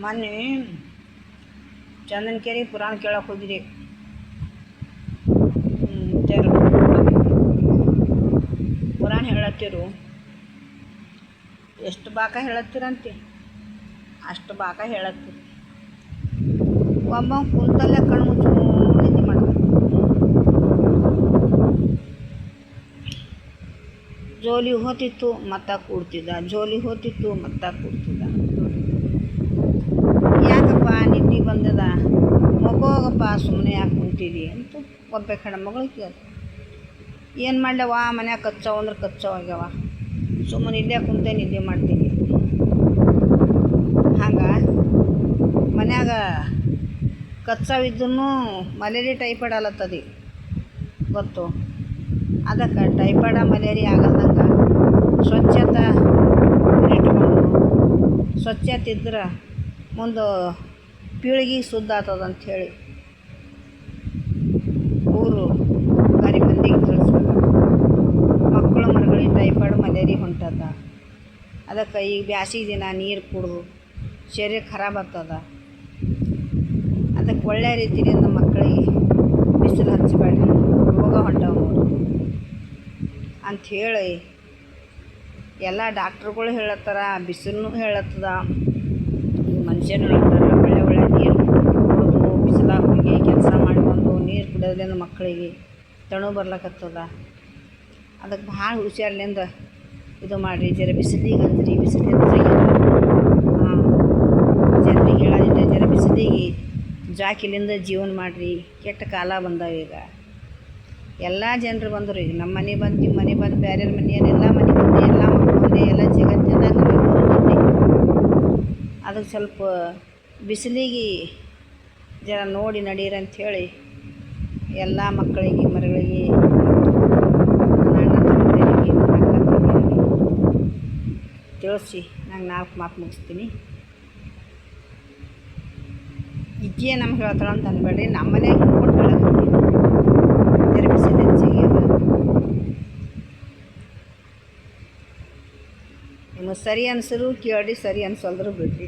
ಮೊನ್ನೆ ಚಂದನಕೆರೆ ಪುರಾಣ ಕೇಳಕ್ಕೆ ಹೋಗಿರಿ. ಪುರಾಣ ಹೇಳತ್ತೀರು, ಎಷ್ಟು ಬಾಕ ಹೇಳತ್ತೀರಂತೆ ಅಷ್ಟು ಬಾಕ ಹೇಳತ್ತೀರಿ. ಒಬ್ಬ ಕುಂತಲ್ಲೇ ಕಣ್ಣು ಮುಚ್ಚು ನಿದ್ದೆ ಮಾಡ್ತಾರೆ. ಜೋಲಿ ಹೋತಿತ್ತು ಮತ್ತ ಕೂಡ್ತಿದ್ದ, ಜೋಲಿ ಹೋತಿತ್ತು ಮತ್ತ ಕೂಡ್ತಿದ್ದ. ಯಾಕಪ್ಪ ನಿದ್ದೆ ಬಂದದ, ಮಗೋಗಪ್ಪ ಸುಮ್ಮನೆ ಯಾಕೆ ಕುಂತಿದ್ದಿ ಅಂತ ಒಬ್ಬ ಹೆಣ್ಮಗಳು ಕೇಳ. ಏನು ಮಾಡ್ಲವ, ಮನ್ಯಾಗ ಕಚ್ಚಾವ ಅಂದ್ರೆ ಕಚ್ಚಾವಾಗ್ಯಾವ, ಸುಮ್ಮನೆ ಇಲ್ಲೇ ಕುಂತೆ ನಿದ್ದೆ ಮಾಡ್ತೀನಿ. ಹಂಗೆ ಮನ್ಯಾಗ ಕಚ್ಚಾವಿದ್ದೂ ಮಲೇರಿಯಾ ಟೈಫಾಯ್ಡ್ ಅಲತ್ತದಿ ಗೊತ್ತು. ಅದಕ್ಕೆ ಟೈಫಾಯ್ಡ ಮಲೇರಿಯಾ ಆಗಲ್ದಂಗೆ ಸ್ವಚ್ಛತೆ ಇಟ್ಕೊಂಡು, ಸ್ವಚ್ಛತೆ ಇದ್ರೆ ಮುಂದೆ ಪೀಳಿಗೆ ಶುದ್ಧ ಆಗ್ತದೆ ಅಂಥೇಳಿ ಊರು ಗರಿ ಮಂದಿಗೆ ತಿಳಿಸ್ಬೇಕು. ಮಕ್ಕಳು ಮರುಗಳಿಗೆ ಟೈಫಾಯ್ಡ್ ಮಲೇರಿಯಾ ಹೊಂಟದ. ಅದಕ್ಕೆ ಈಗ ಬ್ಯಾಸಿಗೆ ದಿನ ನೀರು ಕುಡಿದು ಶರೀರ ಖರಾಬ್ ಆಗ್ತದ. ಅದಕ್ಕೆ ಒಳ್ಳೆಯ ರೀತಿಯಿಂದ ಮಕ್ಕಳಿಗೆ ಬಿಸಿಲು ಹಚ್ಚಬೇಡ್ರಿ, ರೋಗ ಹೊಂಟವು ಅಂಥೇಳಿ ಎಲ್ಲ ಡಾಕ್ಟ್ರುಗಳು ಹೇಳತ್ತಾರ. ಬಿಸಿಲೂ ಹೇಳತ್ತದ, ಮನುಷ್ಯನು ಹೇಳ್ತಾರೆ. ಒಳ್ಳೆ ನೀರು ಕುಡಿದು ಬಿಸಿಲಾಗ ಹೋಗಿ ಕೆಲಸ ಮಾಡಿಕೊಂಡು ನೀರು ಕುಡಿಯೋದ್ರಿಂದ ಮಕ್ಕಳಿಗೆ ತಣು ಬರ್ಲಕತ್ತದ. ಅದಕ್ಕೆ ಭಾಳ ಹುಷಾರ್ಲಿಂದ ಇದು ಮಾಡಿರಿ. ಜರ ಬಿಸಿಲಿಗೆ ಹಚ್ಚಿರಿ, ಬಿಸಿಲು ಹೆಚ್ಚಾಗಿ ಜನರಿಗೆ ಹೇಳೋದಿಲ್ಲ. ಜರ ಬಿಸಿಲಿಗೆ ಜಾಕಿಲಿಂದ ಜೀವನ ಮಾಡಿರಿ. ಕೆಟ್ಟ ಕಾಲ ಬಂದಾವ ಈಗ. ಎಲ್ಲ ಜನರು ಬಂದರು. ಈಗ ನಮ್ಮ ಮನೆ ಬಂದು, ನಿಮ್ಮ ಮನೆ ಬಂದು, ಬೇರೆಯವ್ರ ಮನೆಯಲ್ಲಿ ಎಲ್ಲ ಮನೆ ಬಂದು, ಎಲ್ಲ ಮಕ್ಕಳು ಬಂದು, ಎಲ್ಲ ಜಗತ್ತಿನಾಗ ಬಂದು. ಅದಕ್ಕೆ ಸ್ವಲ್ಪ ಬಿಸಿಲಿಗೆ ಜರ ನೋಡಿ ನಡೀರಿ ಅಂಥೇಳಿ ಎಲ್ಲ ಮಕ್ಕಳಿಗೆ ಮರಗಳಿಗೆ ನನ್ನ ತಮ್ಮರಿಗೆ ತಿಳಿಸಿ ನಂಗೆ 4 ಮಾತು ಮುಗಿಸ್ತೀನಿ. ಇಜ್ಜಿಯೇ ನಮ್ಗೆ ಹೇಳ್ತಾಳೆ ಅಂತ ಅನ್ಬೇಡ್ರಿ, ನಮ್ಮ ಮನೆಯಾಗ ಹಿಡ್ಕೊಂಡು ಹೇಳಕ್ಕೆ ಜರ ಬಿಸಿಲು ಹೆಚ್ಚಿಗೆ ಅದ. ನಿಮಗೆ ಸರಿ ಅನ್ಸರು ಕೇಳಿ, ಸರಿ ಅನ್ಸಲ್ದ್ರು ಬಿಡ್ರಿ.